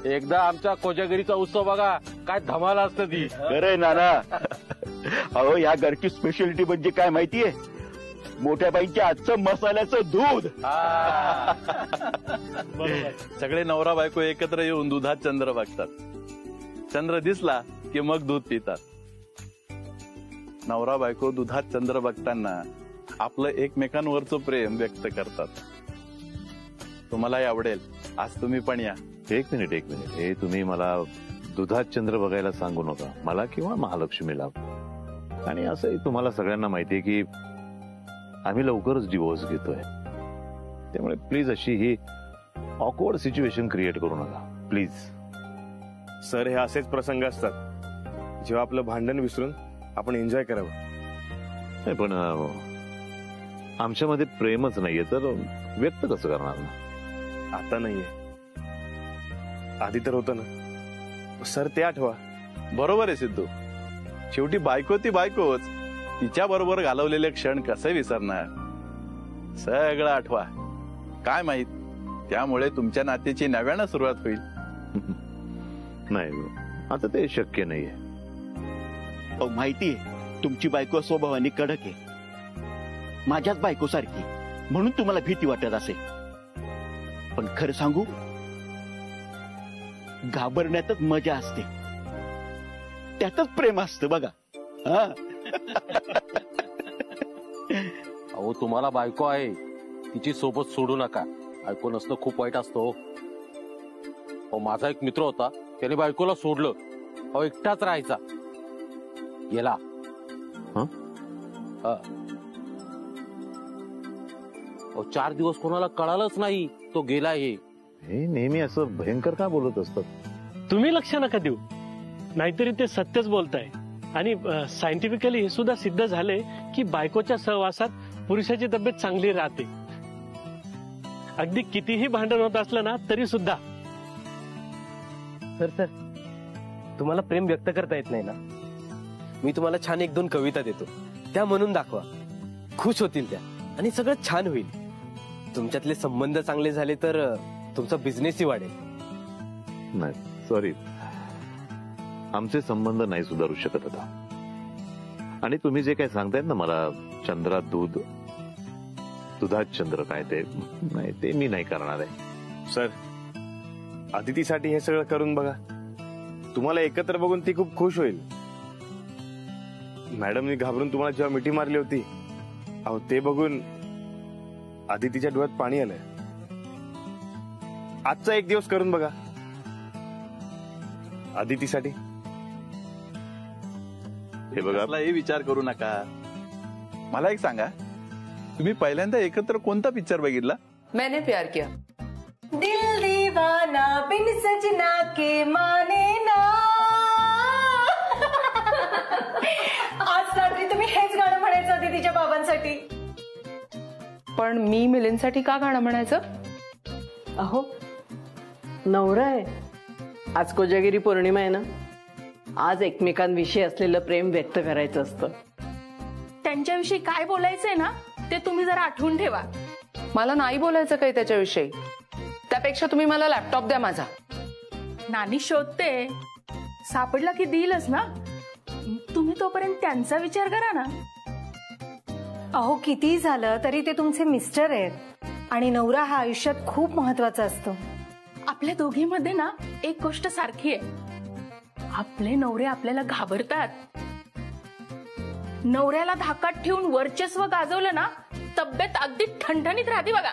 एकदा आमच्या कोजागिरीचा उत्सव बघा, काय धमाल असते ती. खरंय नाना. अहो या घरची स्पेशालिटी म्हणजे काय माहितीये? मोठ्या बाईंच्या आजचं मसाल्याचं दूध. सगळे नवरा बायको एकत्र येऊन दुधात चंद्र बघतात. चंद्र दिसला की मग दूध पितात. नवरा बायको दुधात चंद्र बघताना आपलं एकमेकांवरचं प्रेम व्यक्त करतात. तुम्हालाही आवडेल, आज तुम्ही पण या. एक मिनिट हे तुम्ही मला दुधात चंद्र बघायला सांगू नका, मला किंवा महालक्ष्मीला. आणि असंही तुम्हाला सगळ्यांना माहितीये की आम्ही लवकरच डिवोर्स घेतोय, त्यामुळे प्लीज अशी ही ऑकवर्ड सिच्युएशन क्रिएट करू नका प्लीज. सर, हे असेच प्रसंग असतात जेव्हा आपलं भांडण विसरून आपण एन्जॉय करावं. नाही पण आमच्यामध्ये प्रेमच नाहीये तर व्यक्त कसं करणार ना? आता नाहीये, आधी तर होतं ना सर, ते आठवा. बरोबर आहे सिद्धू, शेवटी बायको ती बायकोच. तिच्या बरोबर घालवलेले क्षण कसे विसरणार? सगळं आठवा. काय माहित, त्यामुळे तुमच्या नात्याची नव्यानं सुरुवात होईल. नाही, आता ते शक्य नाहीये. माहितीये तुमची बायको स्वभावाने कडक आहे, माझ्याच बायको सारखी, म्हणून तुम्हाला भीती वाटत असेल. पण खरं सांगू, घाबरण्यातच मजा असते, त्यातच प्रेम असतं बघा. अहो तुम्हाला बायको आहे, तिची सोबत सोडू नका. बायको नसणं खूप वाईट असतो. अहो माझा एक मित्र होता, त्याने बायकोला सोडलं. अहो एकटाच राहायचा, गेला. अहो 4 दिवस कोणाला कळालंच नाही तो गेला. हे नेहमी असं भयंकर का बोलत असतात? तुम्ही लक्ष नका देऊ, नाहीतरी ते सत्यच बोलताय. आणि सायंटिफिकली हे सुद्धा सिद्ध झाले की बायकोच्या सहवासात पुरुषाची तब्येत चांगली राहते. अगदी कितीही भांडण होत असलं ना तरी सुद्धा. सर तुम्हाला प्रेम व्यक्त करता येत नाही ना? मी तुम्हाला छान 1-2 कविता देतो, त्या म्हणून दाखवा. खुश होतील त्या आणि सगळं छान होईल. तुमच्यातले संबंध चांगले झाले तर तुमचा बिझनेसही वाढेल. नाही सॉरी, आमचे संबंध नाही सुधारू शकत आता. आणि तुम्ही जे काय सांगतायत ना मला, चंद्रात दूध, दुधात चंद्र, काय ते नाही, ते मी नाही करणार आहे. सर, आदितीसाठी हे सगळं करून बघा. तुम्हाला एकत्र बघून ती खूप खुश होईल. मॅडमनी घाबरून तुम्हाला जेव्हा मिठी मारली होती, अहो ते बघून आदितीच्या डोळ्यात पाणी आलंय. आजचा एक दिवस करून बघा आदितीसाठी. हे बघा, हे विचार करू नका. मला एक सांगा, तुम्ही पहिल्यांदा एकत्र कोणता पिक्चर बघितला? मैंने प्यार किया. दिल दीवाना बिन सजना के माने ना. आज रात्री तुम्ही हेच गाणं म्हणायचं आदितीच्या बाबांसाठी. पण मी मिलिंदसाठी का गाणं म्हणायचं? अहो नवरा आहे, आज कोजागिरी पौर्णिमा आहे ना, आज एकमेकांविषयी असलेलं प्रेम व्यक्त करायचं असतं. त्यांच्याविषयी काय बोलायचंय ना ते तुम्ही जरा आठवून ठेवा. मला नाही बोलायचं काही त्याच्याविषयी. त्यापेक्षा तुम्ही मला लॅपटॉप द्या माझा. नानी शोधते, सापडला की देईलच ना. तुम्ही तोपर्यंत त्यांचा विचार करा ना. अहो कितीही झालं तरी ते तुमचे मिस्टर आहेत आणि नवरा हा आयुष्यात खूप महत्वाचा असतो. आपल्या दोघींमध्ये ना एक गोष्ट सारखी आहे, आपले नवरे आपल्याला घाबरतात. नवऱ्याला धाकात ठेवून वर्चस्व गाजवलं ना, तब्येत अगदी ठणठणीत राहते बघा.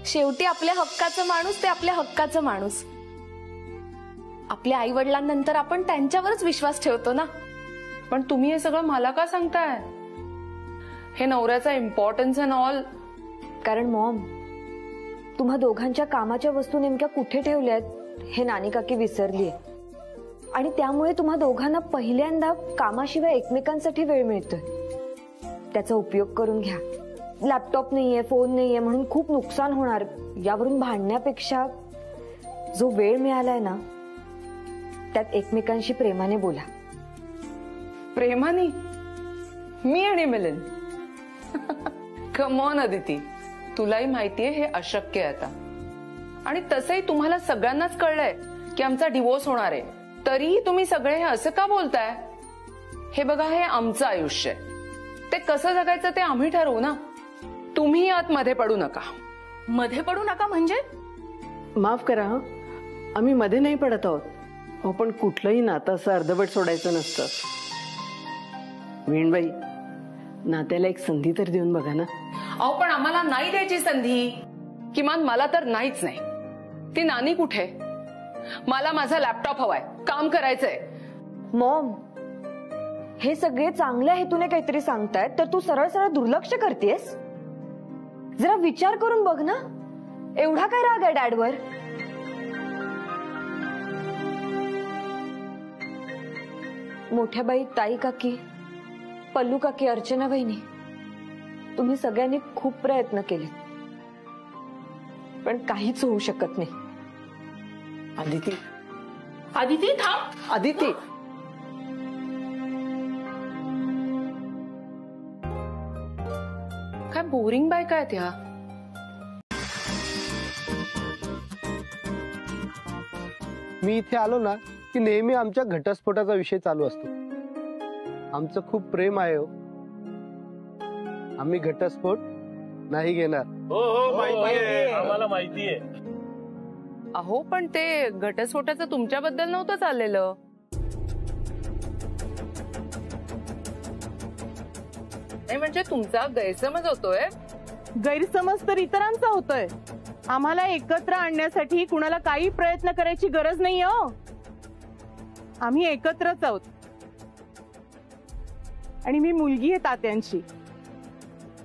शेवटी आपल्या हक्काचं माणूस ते आपल्या हक्काचं माणूस. आपल्या आई वडिलांनंतर आपण त्यांच्यावरच विश्वास ठेवतो ना. पण तुम्ही हे सगळं मला का सांगताय? हे नवऱ्याचा इम्पॉर्टन्स अँड ऑल. कारण मॉम, तुम्हा दोघांच्या कामाच्या वस्तू नेमक्या कुठे ठेवल्यात हे नानी काकी विसरलीये. आणि त्यामुळे तुम्हा दोघांना पहिल्यांदा कामाशिवाय एकमेकांसाठी वेळ मिळतोय. त्याचा उपयोग करून घ्या. लॅपटॉप नाहीये, फोन नाहीये म्हणून खूप नुकसान होणार यावरून भांडण्यापेक्षा जो वेळ मिळालाय ना, त्यात एकमेकांशी प्रेमाने बोला. प्रेमाने? मी आणि मिलिंद? कम ऑन अदिती, तुलाही माहितीये हे अशक्य आहे आता. आणि तसंही तुम्हाला सगळ्यांनाच कळलंय की आमचा डिवोर्स होणार आहे. तरीही तुम्ही सगळे हे असं का बोलताय? हे बघा, हे आमचं आयुष्य आहे. ते कसं जगायचं ते आम्ही ठरवू ना. तुम्ही यात मध्ये पडू नका. मध्ये पडू नका म्हणजे? माफ करा हं. आम्ही मध्ये नाही पडत आहोत. हो, पण कुठलंही नातं असं अर्धवट सोडायचं नसतं. वीणबाई, नात्याला एक संधी तर देऊन बघा ना. अहो, पण आम्हाला नाही द्यायची संधी. किमान मला तर नाहीच नाही. ती नानी कुठे? मला माझा लॅपटॉप हवाय, काम करायचंय. मॉम, हे सगळे चांगल्या हेतूने काहीतरी सांगतायत तर तू सरळ सरळ दुर्लक्ष करतेस. जरा विचार करून बघ ना. एवढा काय राग आहे डॅडवर? मोठ्या बाई, ताई काकी, पल्लू काकी, अर्चना बहिणी, तुम्ही सगळ्यांनी खूप प्रयत्न केले पण काहीच होऊ शकत नाही. आदिती, आदिती थांब. आदिती, काय बोरिंग बायका आहेत ह्या. मी इथे आलो ना की नेहमी आमच्या घटस्फोटाचा विषय चालू असतो. आमचं खूप प्रेम आहे हो. आम्ही घटस्फोट नाही घेणार. हो हो, माहितीये आम्हाला, माहितीये. अहो, पण ते घटस्फोटाचं तुमच्याबद्दल नव्हतं चाललेलं. नाही म्हणजे तुमचा गैरसमज होतोय. गैरसमज तर इतरांचा होतोय. आम्हाला एकत्र आणण्यासाठी कुणाला काही प्रयत्न करायची गरज नाही हो. आम्ही एकत्रच आहोत. आणि मी मुलगी आहे तात्यांची.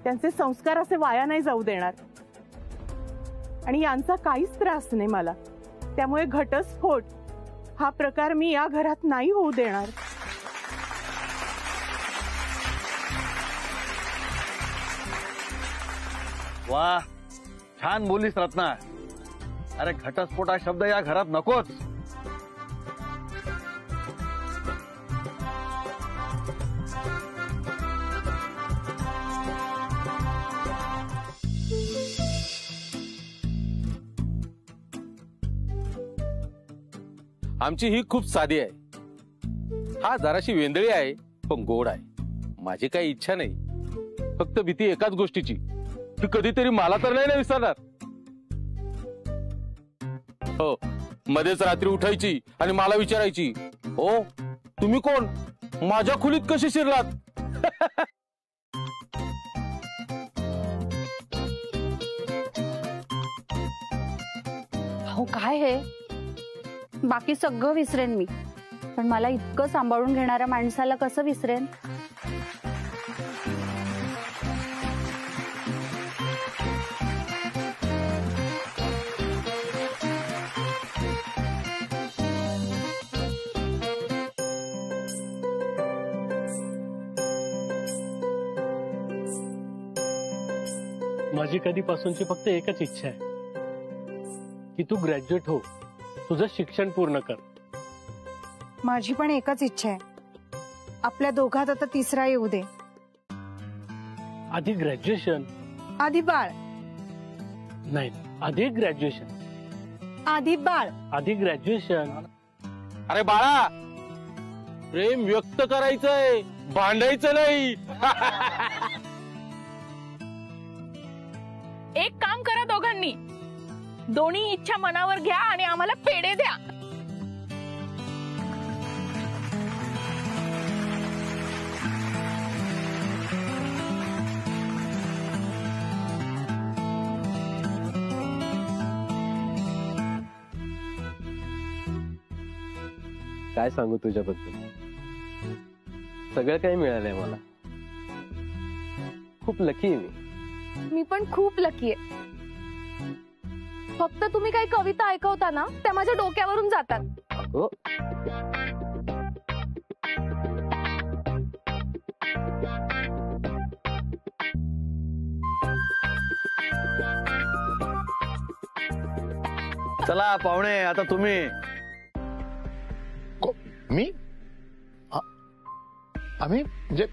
त्यांचे संस्कार असे वाया नाही जाऊ देणार. आणि यांचा काहीच त्रास नाही मला. त्यामुळे घटस्फोट हा प्रकार मी या घरात नाही होऊ देणार. वा, छान बोलीस रत्ना. अरे, घटस्फोट हा शब्द या घरात नकोच. आमची ही खूप साधी आहे. हा जराशी वेंदळी आहे पण गोड आहे. माझी काही इच्छा नाही, फक्त भीती एकाच गोष्टीची, की कधीतरी मला तर नाही ना विसरणार. हो, मध्येच रात्री उठायची आणि मला विचारायची, हो तुम्ही कोण, माझ्या खोलीत कशी शिरलात? हो, काय हे, बाकी सगळं विसरेन मी, पण मला इतकं सांभाळून घेणाऱ्या माणसाला कसं विसरेन? माझी कधीपासूनची फक्त एकच इच्छा आहे की तू ग्रॅज्युएट हो, तुझं शिक्षण पूर्ण कर. माझी पण एकच इच्छा आहे, आपल्या दोघात आता तिसरा येऊ दे. आधी ग्रॅज्युएशन, आधी बाळ. नाही, आधी ग्रॅज्युएशन, आधी बाळ, आधी ग्रॅज्युएशन. अरे बाळा, प्रेम व्यक्त करायचंय, भांडायचं नाही. एक काम करा दोघांनी, दोन्ही इच्छा मनावर घ्या आणि आम्हाला पेढे द्या. काय सांगू तुझ्याबद्दल, सगळं काही मिळालंय मला. खूप लकी आहे मी पण खूप लकी आहे. फक्त तुम्ही काही कविता ऐकवता ना, त्या माझ्या डोक्यावरून जातात. हो, चला पाहुणे, आता तुम्ही. मी आम्ही म्हणजे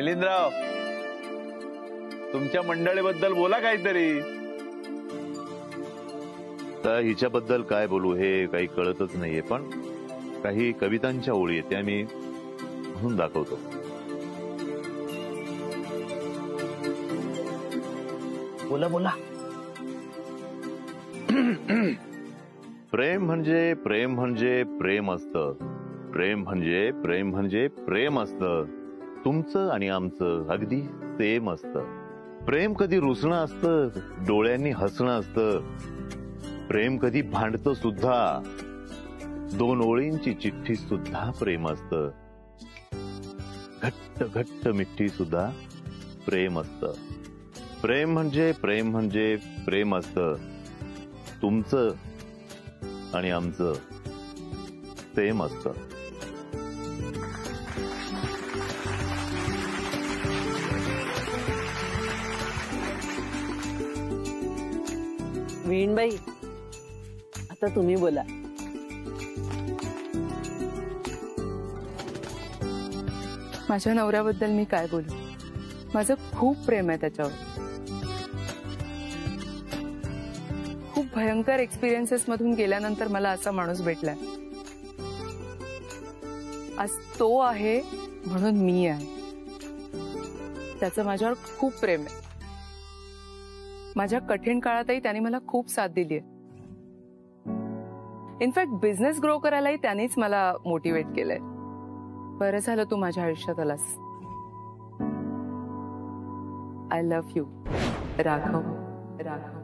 मिलिंदराव, तुमच्या मंडळीबद्दल बोला काहीतरी. तर हिच्याबद्दल काय बोलू हे काही कळतच नाहीये, पण काही कवितांच्या ओळी आहेत त्या मी म्हणून दाखवतो. बोला बोला. प्रेम म्हणजे प्रेम म्हणजे प्रेम असतं. प्रेम म्हणजे प्रेम म्हणजे प्रेम असतं. तुमचं आणि आमचं अगदी सेम असतं. प्रेम कधी रुसणं असतं, डोळ्यांनी हसणं असतं. प्रेम कधी भांडतं सुद्धा. 2 ओळींची चिठ्ठी सुद्धा प्रेम असतं. घट्ट घट्ट मिठी सुद्धा प्रेम असतं. प्रेम म्हणजे प्रेम म्हणजे प्रेम असतं. तुमचं आणि आमचं सेम असतं. वीणबाई, आता तुम्ही बोला. माझ्या नवऱ्याबद्दल मी काय बोलू? माझं खूप प्रेम आहे त्याच्यावर. खूप भयंकर एक्सपिरियन्सेस मधून गेल्यानंतर मला असा माणूस भेटलाय. आज तो आहे म्हणून मी आहे. त्याचं माझ्यावर खूप प्रेम आहे. माझ्या कठीण काळातही त्याने मला खूप साथ दिली आहे. इनफॅक्ट बिझनेस ग्रो करायलाही त्यानेच मला मोटिवेट केलंय. बरं झालं तू माझ्या आयुष्यात आलास. I love you Raghav. Raghav.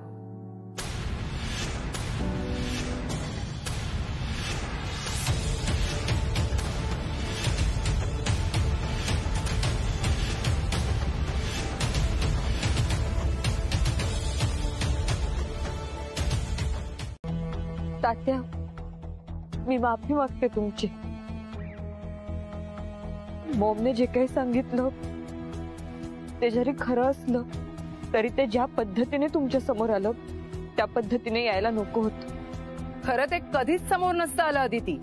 तात्या, मी माफी मागते तुमची. मॉमने जे काही सांगितलं ते जरी खरं असलं तरी ते ज्या पद्धतीने तुमच्या समोर आलं त्या पद्धतीने यायला नको होतं. खरं ते कधीच समोर नसतं आलं अदिती.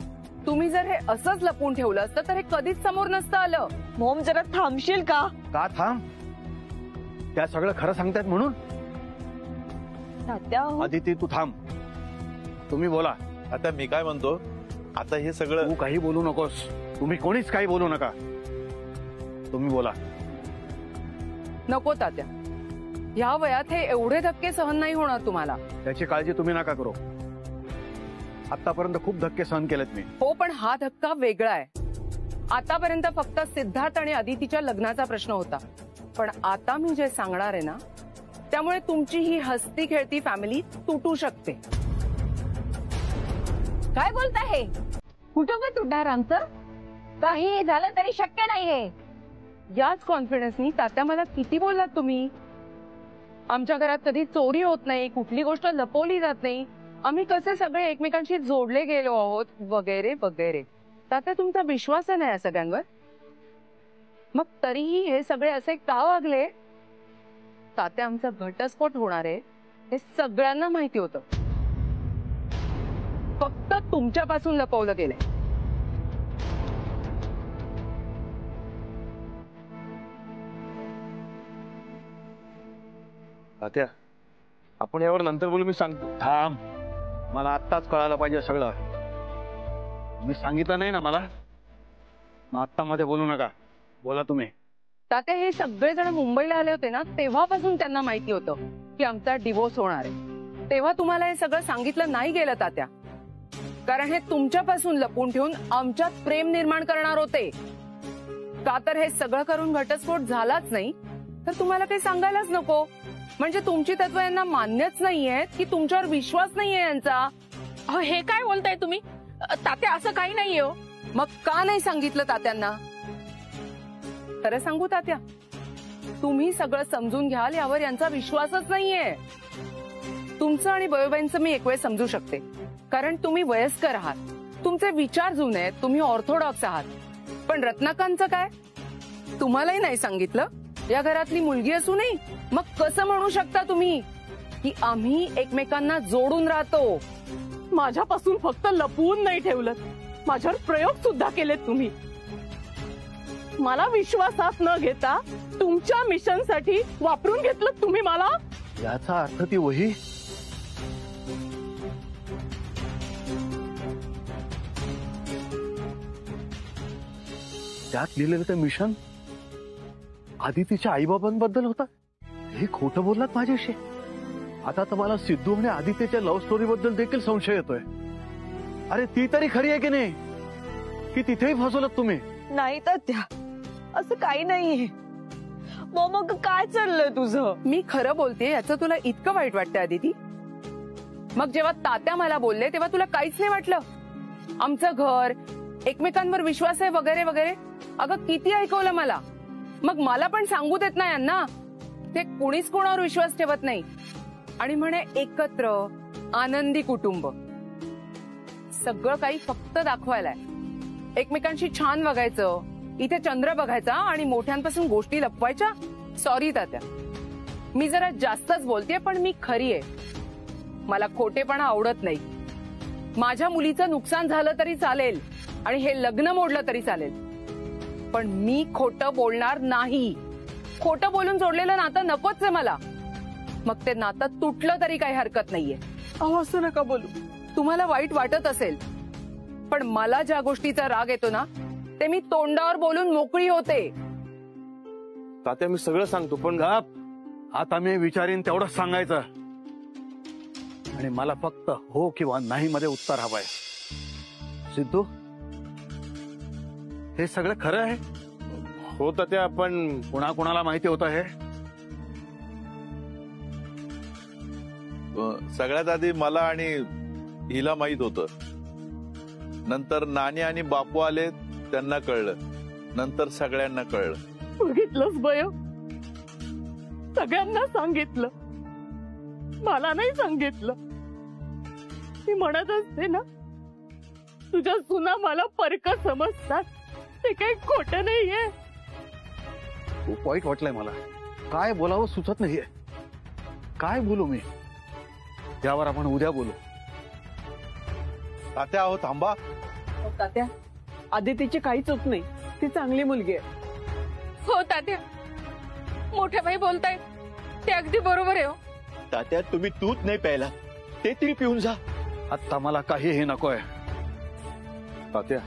तुम्ही जर हे असंच लपून ठेवलं असतं तर हे कधीच समोर नसतं आलं. मॉम, जरा थांबशील का? का थांब? त्या सगळं खरं सांगतायत म्हणून. तात्या, आदिती तू थांब. तुम्ही बोला. आता मी काय म्हणतो, आता हे सगळं. तू काही बोलू नकोस. तुम्ही कोणीच काही बोलू नका. तुम्ही बोला. नको तात्या, या वयात हे एवढे धक्के सहन नाही होणार तुम्हाला. त्याची काळजी तुम्ही नका करू. आतापर्यंत खूप धक्के सहन केलेत मी. हो, पण हा धक्का वेगळा आहे. आतापर्यंत फक्त सिद्धार्थ आणि अदितीच्या लग्नाचा प्रश्न होता, पण आता मी जे सांगणार आहे ना त्यामुळे तुमची ही हसती खेळती फॅमिली तुटू शकते. काय बोलताय हे? कुठं पण तुटणार आमचं? काही झालं तरी शक्य नाहीये. याच कॉन्फिडन्सनी तात्या मला किती बोललात तुम्ही. आमच्या घरात कधी चोरी होत नाही, कुठली गोष्ट लपवली जात नाही, आम्ही कसे सगळे एकमेकांशी जोडले गेलो आहोत वगैरे वगैरे. तात्या, तुमचा विश्वास आहे ना या सगळ्यांवर? मग तरीही हे सगळे असे का वागले? तात्या, आमचा घटस्फोट होणार आहे हे सगळ्यांना माहिती होतं. फक्त तुमच्यापासून लपवलं गेलंय. तात्या, आपण यावर नंतर बोलू. मी सांगतो. थांब. मला आत्ताच कळायला पाहिजे सगळं. मी सांगितलं नाही ना मला. मग आत्ता मध्ये बोलू नका. बोला तुम्ही. तात्या, हे सगळेजण मुंबईला आले होते ना तेव्हापासून त्यांना माहिती होतं की आमचा डिवोर्स होणार आहे. तेव्हा तुम्हाला हे सगळं सांगितलं नाही गेलं तात्या, कारण हे तुमच्यापासून लपून ठेवून आमच्यात प्रेम निर्माण करणार होते. का तर हे सगळं करून घटस्फोट झालाच नाही तर तुम्हाला काही सांगायलाच नको. म्हणजे तुमची तत्व यांना मान्यच नाहीये की तुमच्यावर विश्वास नाहीये यांचा. हे काय बोलताय तुम्ही? तात्या, असं काही नाहीये हो. मग का नाही सांगितलं तात्यांना? खरं सांगू तात्या, तुम्ही सगळं समजून घ्याल यावर यांचा विश्वासच नाहीये. तुमचं आणि बयोबाईंचं मी एक वेळ समजू शकते, कारण तुम्ही वयस्कर आहात, तुमचे विचार जुने आहेत, तुम्ही ऑर्थोडॉक्स आहात. पण रत्नाकांतचं काय? तुम्हालाही नाही सांगितलं? या घरातली मुलगी असू नये मग कसं म्हणू शकता तुम्ही की आम्ही एकमेकांना जोडून राहतो? माझ्यापासून फक्त लपवून नाही ठेवलं, माझ्यावर प्रयोग सुद्धा केलेत तुम्ही. मला विश्वासात न घेता तुमच्या मिशन साठी वापरून घेतलं तुम्ही मला. याचा अर्थ ती वही त्यात लिहिलेलं ते मिशन आदितीच्या आईबाबांबद्दल होतं. हे खोटं बोललात माझ्याशी. आता तर मला सिद्धू आणि आदित्यच्या लव्ह स्टोरी बद्दल देखील संशय येतोय. अरे ती तरी खरी आहे की नाही, की तिथेही फसवलं तुम्ही? नाही तात्या, असं काही नाहीये. मग काय चाललंय तुझं? मी खरं बोलते याचं तुला इतकं वाईट वाटतं आदिती? मग जेव्हा तात्या मला बोलले तेव्हा तुला काहीच नाही वाटलं? आमचं घर, एकमेकांवर विश्वास आहे वगैरे वगैरे. अगं किती ऐकवलं मला. मग मला पण सांगू देत नाही यांना. ते कुणीच कोणावर विश्वास ठेवत नाही आणि म्हणे एकत्र आनंदी कुटुंब. सगळं काही फक्त दाखवायलाय. एकमेकांशी छान वागायचं, इथे चंद्र बघायचा आणि मोठ्यांपासून गोष्टी लपवायच्या. सॉरी तात्या, मी जरा जास्तच बोलते, पण मी खरी आहे. मला खोटेपणा आवडत नाही. माझ्या मुलीचं नुकसान झालं तरी चालेल आणि हे लग्न मोडलं तरी चालेल, पण मी खोटं बोलणार नाही. खोटं बोलून जोडलेलं नातं नकोच आहे मला. मग ते नातं तुटलं तरी काही हरकत नाहीये. अहो असं नका बोलू. तुम्हाला वाईट वाटत असेल, पण मला ज्या गोष्टीचा राग येतो ना ते मी तोंडावर बोलून मोकळी होते. तात्या मी सगळं सांगतो, पण आता मी विचारीन तेवढं सांगायचं आणि मला फक्त हो किंवा नाही मध्ये उत्तर हवंय. सिद्धू, हे सगळं खरं आहे? हो तात्या, पण कुणाला माहिती होतं हे? सगळ्यात आधी मला आणि हिला माहित होतं. नंतर नानी आणि बापू आले, त्यांना कळलं. नंतर सगळ्यांना कळलं. बघितलंच बयो, सगळ्यांना सांगितलं, मला नाही सांगितलं. मी म्हणत असते ना, तुझ्या सुना मला परक समजतात. ते काही खोटं नाहीये. खूप वाईट वाटलंय मला. काय बोलावं सुचत नाहीये. काय बोलू मी? त्यावर आपण उद्या बोलू. तात्या अहो थांबा. तात्या, आदितीची काही चूक नाही. ती चांगली मुलगी आहे. हो तात्या, मोठ्या बाई बोलतायत ते अगदी बरोबर आहे. हो तात्या, तुम्ही दूध नाही प्यायला, ते तरी पिऊन जा. आता मला काहीही नकोय. तात्या,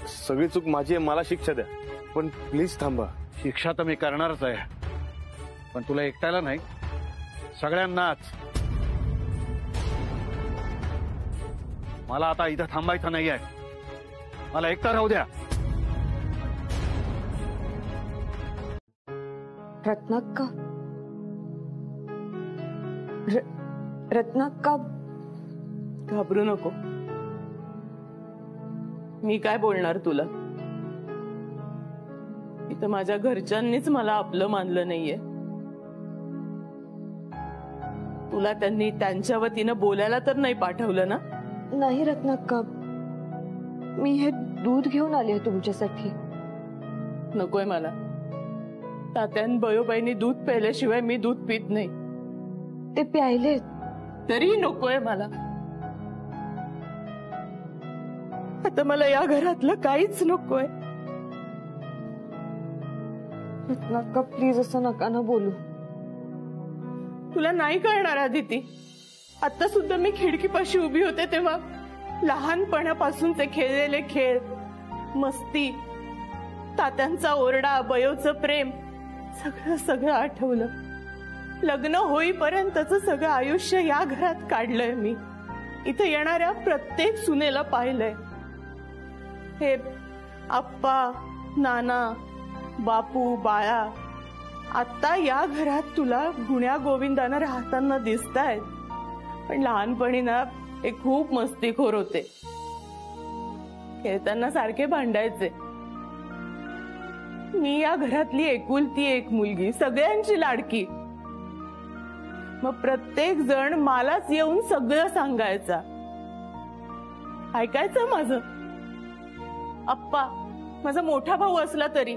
सगळी चूक माझी आहे, मला शिक्षा द्या, पण प्लीज थांबा. शिक्षा तर मी करणारच आहे, पण तुला एकट्याला नाही, सगळ्यांनाच. मला आता इथं थांबायचं नाहीये. मला एकटा राहू द्या. रत्नाक्का, रत्नाक्का, घाबरू नको. मी काय बोलणार तुला? इथं माझ्या घरच्यांनीच मला आपलं मानलं नाहीये. तुला त्यांनी त्यांच्या वतीनं बोलायला तर नाही पाठवलं ना? नाही रत्नाक्का, मी हे दूध घेऊन आले तुमच्यासाठी. नकोय मला. तात्यान बयोबाईंनी दूध प्यायल्याशिवाय मी दूध पित नाही. ते प्यायले तरी नकोय मला. आता मला या घरातलं काहीच नकोय. रत्नाक्का प्लीज असं नका ना बोलू. तुला नाही कळणार आदिती. आता सुद्धा मी खिडकीपाशी उभी होते तेव्हा लहानपणापासूनचे खेळलेले खेळ, मस्ती, तात्यांचा ओरडा, बयोचं प्रेम, सगळं सगळं आठवलं. लग्न होईपर्यंतच सगळं आयुष्य या घरात काढलंय मी. इथे येणाऱ्या प्रत्येक सुनेला पाहिलंय. हे आप्पा, नाना, बापू, बाळा आता या घरात तुला गुण्या गोविंदानं राहताना दिसतायत, पण लहानपणी ना हे खूप मस्तीखोर होते. खेळताना सारखे भांडायचे. मी या घरातली एकुलती एक मुलगी, सगळ्यांची लाडकी. मग प्रत्येक जण मलाच येऊन सगळं सांगायचा. ऐकायचं माझं. आप्पा माझा मोठा भाऊ असला तरी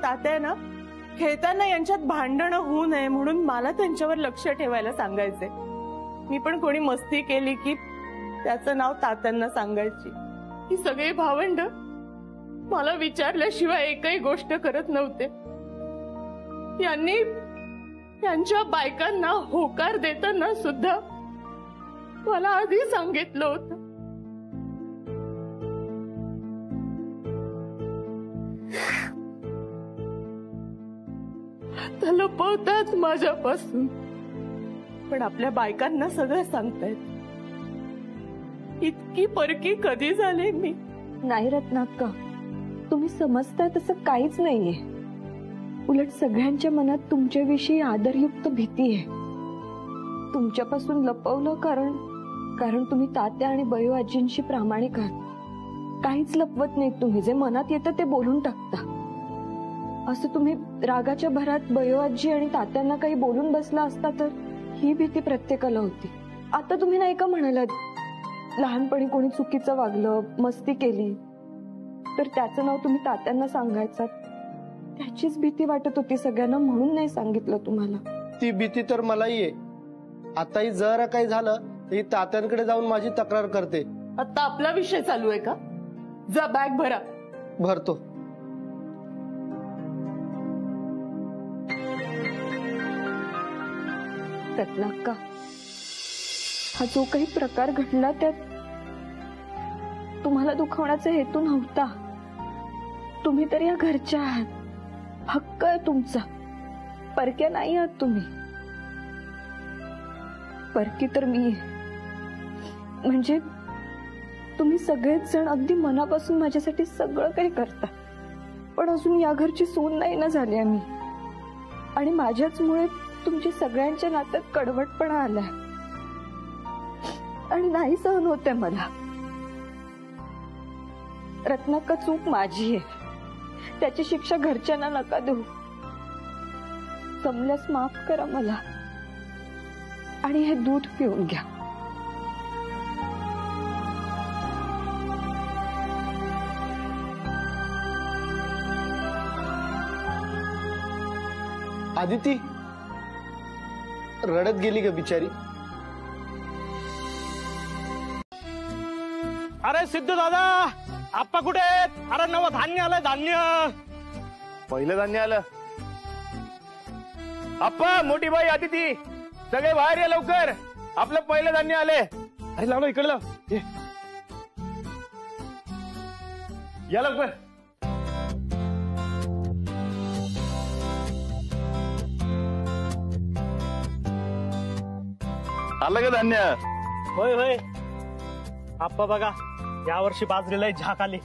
तात्या ना खेळताना यांच्यात भांडणं होऊ नये म्हणून मला त्यांच्यावर लक्ष ठेवायला सांगायचे. मी पण कोणी मस्ती केली की त्याचं नाव तात्यांना सांगायची. ही सगळी भावंड मला विचारल्याशिवाय एकही गोष्ट करत नव्हते. यांनी त्यांच्या बायकांना होकार देताना सुद्धा मला आधी सांगितलं होतं. आता लपवतात माझ्यापासून, पण आपल्या बायकांना सगळं सांगतायत. इतकी परकी कधी झाले मी? नाही रत्नाक्का, तुम्ही समजताय तसं काहीच नाहीये. उलट सगळ्यांच्या मनात तुमच्याविषयी आदरयुक्त भीती आहे. तुमच्यापासून लपवलं कारण तुम्ही तात्या आणि बयो आजींशी प्रामाणिक आहात. काहीच लपवत नाही तुम्ही. जे मनात येतं ते बोलून टाकता. असं तुम्ही रागाच्या भरात बयो आजी आणि तात्यांना काही बोलून बसला असता तर ही भीती प्रत्येकाला होती. आता तुम्ही नाही का म्हणालात लहानपणी कोणी चुकीचं वागलं, मस्ती केली तर त्याचं नाव तुम्ही तात्यांना सांगायचा. त्याचीच भीती वाटत होती सगळ्यांना, म्हणून नाही सांगितलं तुम्हाला. ती भीती तर मलाही आहे. आताही जरा काही झालं तर ही तात्यांकडे जाऊन माझी तक्रार करते. आता आपला विषय चालू आहे का? जा बॅग भरा. भरतो. रत्नाक्का, हा जो काही प्रकार घडला त्यात तुम्हाला दुखवण्याचा हेतू नव्हता. तुम्ही तर या घरच्या आहात. हक्क आहे तुमचा. परक्या नाही आहात तुम्ही. परकी तर मी आहे. म्हणजे तुम्ही सगळेच जण अगदी मनापासून माझ्यासाठी सगळं काही करता, पण अजून या घरची सून नाही ना झाली आम्ही. आणि माझ्याचमुळे तुमच्या सगळ्यांच्या नात्यात कडवटपणा आलाय आणि नाही सहन होते मला. रत्नाक्का, चूक माझी आहे. त्याची शिक्षा घरच्यांना नका देऊ. जमल्यास माफ करा मला आणि हे दूध पिऊन घ्या. आदिती रडत गेली का बिचारी? अरे सिद्धू दादा, आप्पा कुठे आहेत? अरे नवं धान्य आलंय, धान्य. पहिलं धान्य आलं. आप्पा, मोठी बाई, आदिती, सगळे बाहेर या लवकर. आपलं पहिलं धान्य आले. अरे लाव ना, इकडे लाव. या लवकर. आलं का धान्य? होय होय आप्पा, बघा यावर्षी बाजरीला झाक आली.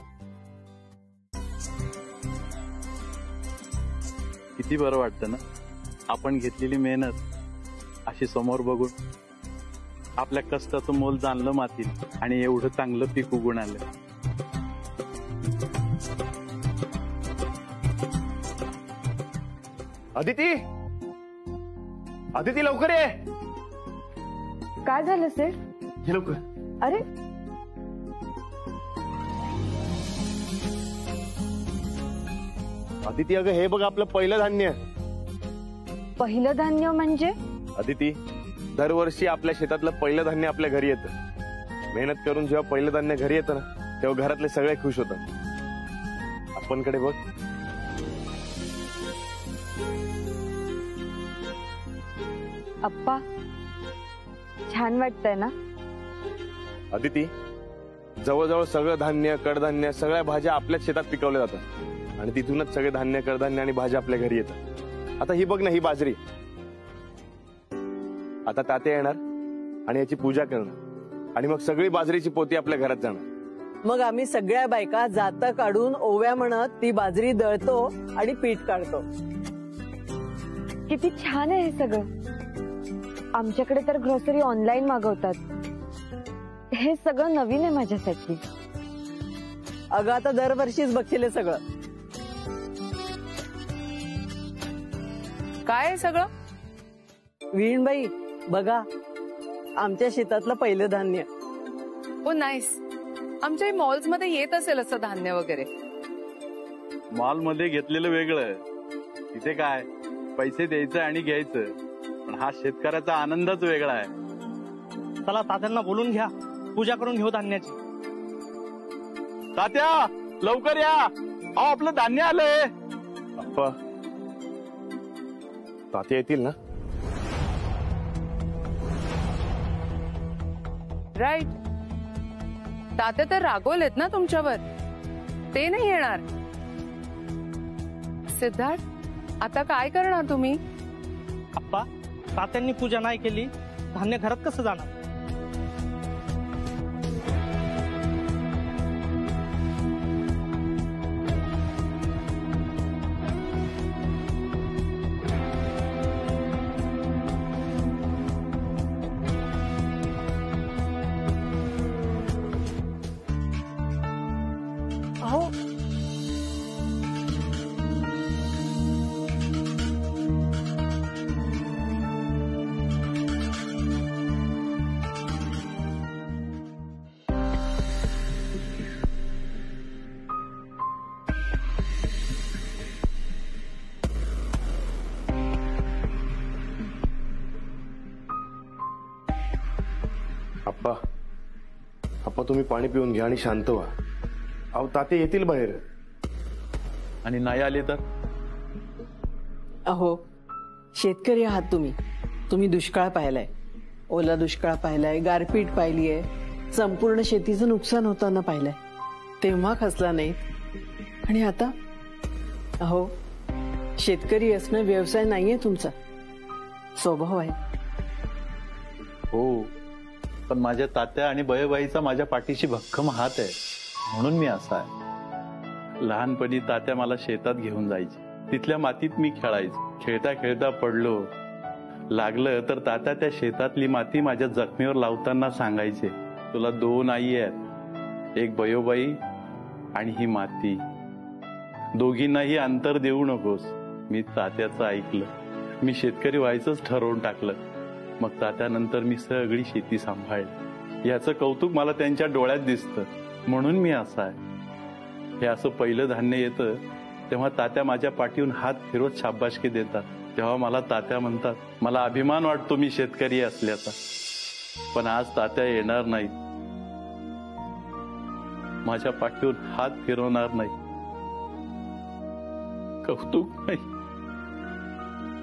किती बरं वाटतं ना आपण घेतलेली मेहनत अशी समोर बघून. आपल्या कष्टाचं मोल जाणलं मातीत आणि एवढं चांगलं पीक उगून आलं. आदिती, आदिती लवकर ये. काय झालं सेठ? ये लवकर. अरे आदिती, अगं हे बघ आपलं पहिलं धान्य. पहिलं धान्य म्हणजे? आदिती, दरवर्षी आपल्या शेतातलं पहिलं धान्य आपल्या घरी येतं. मेहनत करून जेव्हा पहिलं धान्य घरी येतं ना, तेव्हा घरातले सगळे खुश होतात. आपणकडे बघ. अप्पा, छान वाटतंय ना? आदिती, जवळजवळ सगळं धान्य, कडधान्य, सगळ्या भाज्या आपल्याच शेतात पिकवल्या जातात आणि तिथूनच सगळे धान्य, कडधान्य आणि भाज्या आपल्या घरी येतात. आता ही बघ ना, ही बाजरी. आता तात्या येणार आणि याची पूजा करणार आणि मग सगळी बाजरीची पोती आपल्या घरात जाणार. मग आम्ही सगळ्या बायका जातं काढून ओव्या म्हणत ती बाजरी दळतो आणि पीठ काढतो. किती छान आहे हे सगळं. आमच्याकडे तर ग्रोसरी ऑनलाईन मागवतात. हे सगळं नवीन आहे माझ्यासाठी. अगं आता दरवर्षीच बघशील हे सगळं. काय सगळं? वीणबाई, बघा आमच्या शेतातलं पहिलं धान्य. ओ नाईस. आमच्या मॉल्स मध्ये येत असेल असं धान्य वगैरे. मॉल मध्ये घेतलेलं वेगळं. तिथे काय पैसे द्यायचं आणि घ्यायचं, पण हा शेतकऱ्याचा आनंदच वेगळा आहे. चला तात्यांना बोलून घ्या, पूजा करून घेऊ धान्याची. तात्या लवकर या. आपलं धान्य आलंय. अप्पा तात्या येतील ना? राईट. तात्या तर रागवलेत ना तुमच्यावर, ते नाही येणार. सिद्धार्थ, आता काय करणार तुम्ही? अप्पा, तात्यांनी पूजा नाही केली, धान्य घरात कसं जाणार? अहो, अप्पा अप्पा तुम्ही पाणी पिऊन घ्या आणि शांत व्हा. अहो तात्या येतील बाहेर. आणि नाही आले तर? अहो, शेतकरी आहात तुम्ही. तुम्ही दुष्काळ पाहिलाय, ओला दुष्काळ पाहिलाय, गारपीट पाहिलीय, संपूर्ण शेतीचं नुकसान होताना पाहिलंय. तेव्हा खचला नाही आणि आता? अहो, शेतकरी असणं व्यवसाय नाहीये तुमचा, स्वभाव आहे. हो, पण माझ्या तात्या आणि बयबाईचा माझ्या पाठीशी भक्कम हात आहे, म्हणून मी असा आहे. लहानपणी तात्या मला शेतात घेऊन जायचे, तिथल्या मातीत मी खेळायचो. खेळता खेळता पडलो, लागलं तर तात्या त्या शेतातली माती माझ्या जखमीवर लावताना सांगायचे, तुला 2 आई आहेत, एक बयोबाई आणि ही माती, दोघींनाही अंतर देऊ नकोस. मी तात्याचं ऐकलं, मी शेतकरी व्हायचंच ठरवून टाकलं. मग तात्यानंतर मी सगळी शेती सांभाळली. याचं कौतुक मला त्यांच्या डोळ्यात दिसतं, म्हणून मी असा आहे. हे असं पहिलं धान्य येतं तेव्हा तात्या माझ्या पाठीवरून हात फिरवत शाबासकी देतात. तेव्हा मला तात्या म्हणतात, मला अभिमान वाटतो मी शेतकरी असल्याचा. पण आज तात्या येणार नाहीत, माझ्या पाठीवरून हात फिरवणार नाही, कौतुक नाही.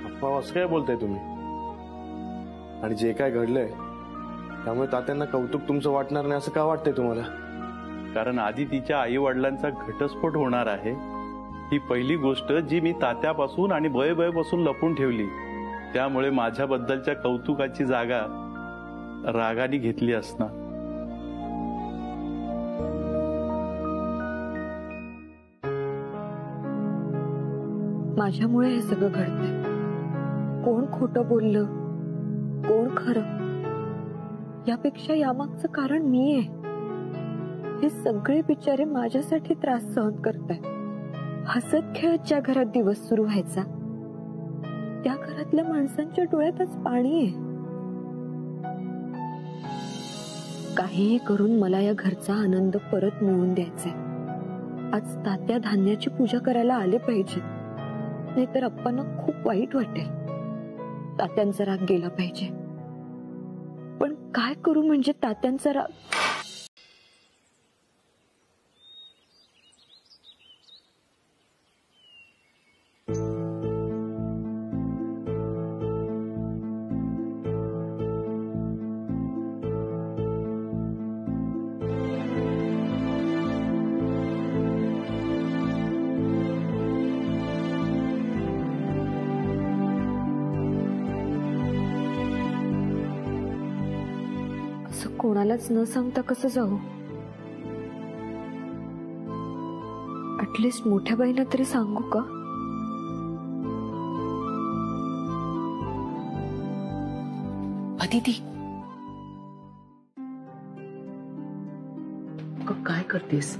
अप्पा असं काय बोलताय तुम्ही? आणि जे काय घडलंय त्यामुळे तात्यांना कौतुक तुमचं वाटणार नाही असं का वाटतंय तुम्हाला? कारण आधी तिच्या आई वडिलांचा घटस्फोट होणार आहे. ही पहिली गोष्ट जी मी तात्यापासून आणि बयबाईपासून लपून ठेवली, त्यामुळे माझ्याबद्दलच्या कौतुकाची जागा रागाने घेतली असणार. माझ्यामुळे हे सगळं घडतंय. कोण खोटं बोललं, कोण खरं, यापेक्षा यामागचं कारण मी आहे. हे सगळे बिचारे माझ्यासाठी त्रास सहन करतायत. हसत खेळत ज्या घरात दिवस सुरू व्हायचा, त्या घरातल्या माणसांच्या डोळ्यातच पाणी आहे. काहीही करून मला या घरचा आनंद परत मिळवून द्यायचाय. आज तात्या धान्याची पूजा करायला आले पाहिजे, नाहीतर अप्पांना खूप वाईट वाटेल. तात्यांचा राग गेला पाहिजे, पण काय करू म्हणजे तात्यांचा राग. कोणालाच न सांगता कसं जाऊ? ऍटलिस्ट मोठ्या बाईला तरी सांगू का? अदिती, काय करतेस?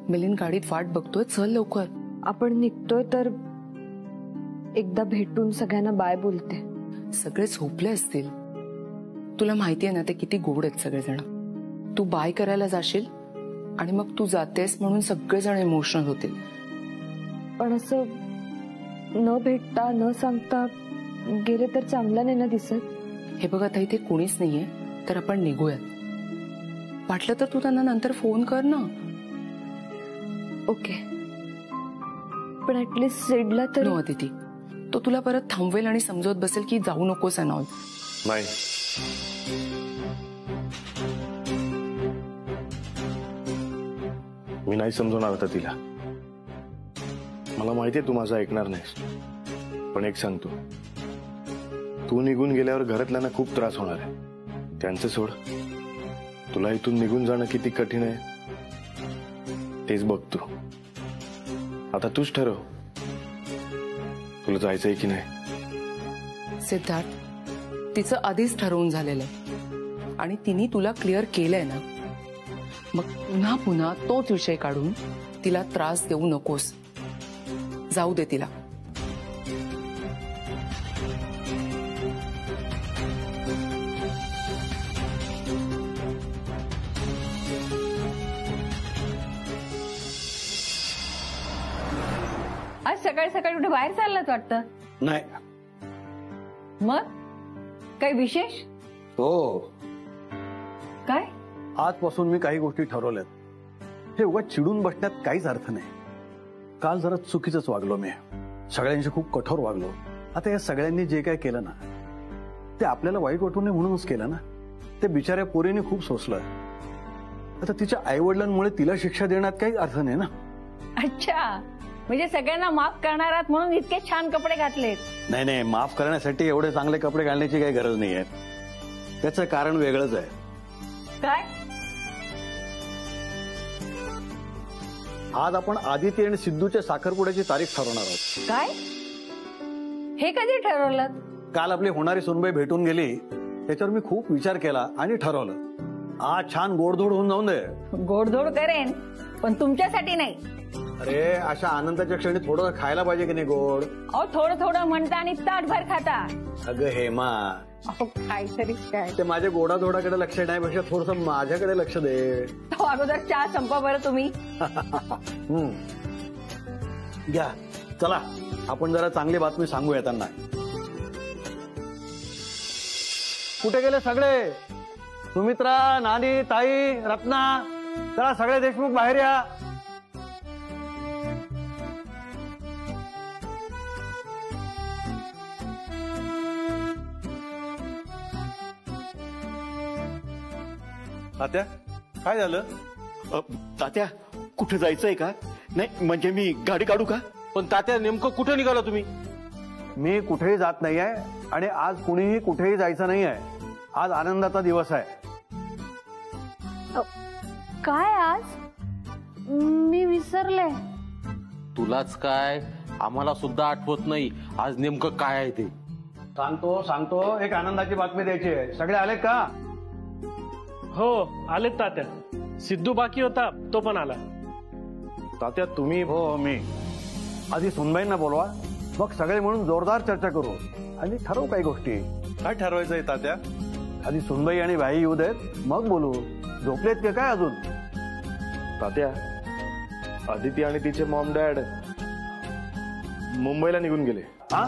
मिलिंद गाडीत वाट बघतोय, चल लवकर. आपण निघतोय तर एकदा भेटून सगळ्यांना बाय बोलते. सगळे झोपले असतील. तुला माहिती आहे ना ते किती गोड आहेत सगळेजण. तू बाय करायला जाशील आणि मग तू जातेस म्हणून सगळेजण इमोशनल होतील. पण असं न भेटता न सांगता गेले तर चांगलं नाही ना दिसत. हे बघ, आता इथे कोणीच नाहीये तर आपण निघूयात. वाटलं तर तू त्यांना नंतर फोन कर ना. ओके. पण ऍटलीस्ट सिडला तरी. नो अदिती, तो तुला परत थांबवेल आणि समजवत बसेल की जाऊ नकोस अनॉल. नाही, मी नाही समजवणार आता तिला. मला माहितीये तू माझं ऐकणार नाहीस, पण एक सांगतो, तू निघून गेल्यावर घरातल्यांना खूप त्रास होणार आहे. त्यांचं सोड, तुला इथून निघून जाणं किती कठीण आहे तेच बघतो. आता तूच ठरव, तुला जायचंय की नाही. सिद्धार्थ, तिचं आधीच ठरवून झालेलं आहे आणि तिने तुला क्लिअर केलंय ना, मग पुन्हा पुन्हा तोच विषय काढून तिला त्रास देऊ नकोस. जाऊ दे तिला. आज सकाळी सकाळी कुठे बाहेर चाललात वाटतं? नाही. मग काही विशेष? हो, काय? आजपासून मी काही गोष्टी ठरवल्यात. हे उगाच चिडून बसण्यात काहीच अर्थ नाही. काल जरा चुकीचंच वागलो मी, सगळ्यांशी खूप कठोर वागलो. आता या सगळ्यांनी जे काय केलं ना, ते आपल्याला वाईट वाटू नये म्हणूनच केलं ना. ते बिचाऱ्या पोरीने खूप सोसलं. आता तिच्या आईवडिलांमुळे तिला शिक्षा देण्यात काही अर्थ नाही ना. अच्छा, म्हणजे सगळ्यांना माफ करणार आहात म्हणून इतके छान कपडे घातलेत. नाही नाही, माफ करण्यासाठी एवढे चांगले कपडे घालण्याची काही गरज नाही आहे. त्याचं कारण वेगळंच आहे. काय? आज आपण आदिती आणि सिद्धूच्या साखरपुड्याची तारीख ठरवणार आहोत. काय? हे कधी ठरवलं? काल आपली होणारी सुनबाई भेटून गेली, त्याच्यावर मी खूप विचार केला आणि ठरवलं. आज छान गोडधोड होऊन जाऊन दे. गोडधोड करेन, पण तुमच्यासाठी नाही. अरे, अशा आनंदाच्या क्षणी थोडं खायला पाहिजे की नाही गोड? अहो, थोडं थोडं म्हणता आणि ताटभर खाता. अगं हेमा, अहो काहीतरी काय. ते माझ्या गोडाधोडाकडे लक्ष देण्यापेक्षा थोडस माझ्याकडे लक्ष दे. तो अगोदर चहा संपा बरं तुम्ही. घ्या, चला आपण जरा चांगली बातमी सांगूया त्यांना. कुठे गेले सगळे? सुमित्रा, नानी, ताई, रत्ना, चला सगळे देशमुख बाहेर या. तात्या, काय झालं? तात्या, कुठे जायचंय का? नाही म्हणजे मी गाडी काढू का? पण तात्या, नेमकं कुठे निघाला तुम्ही? मी कुठेही जात नाहीये आणि आज कुणीही कुठेही जायचं नाहीये. आज आनंदाचा दिवस आहे. काय आज? मी विसरले. तुलाच काय, आम्हाला सुद्धा आठवत नाही आज नेमकं काय आहे ते. सांगतो, एक आनंदाची बातमी द्यायची आहे. सगळे आले का? हो, आलेत तात्या. सिद्धू बाकी होता, तो पण आला. तात्या तुम्ही? हो, मी. आधी सुनबाईंना बोलवा, मग सगळे म्हणून जोरदार चर्चा करू आणि ठरवू काही गोष्टी. काय ठरवायचंय तात्या? आधी सुनबाई आणि भाई येऊ देत, मग बोलू. झोपलेत की काय अजून? तात्या, आदिती आणि तिचे मॉम डॅड मुंबईला निघून गेले. हा?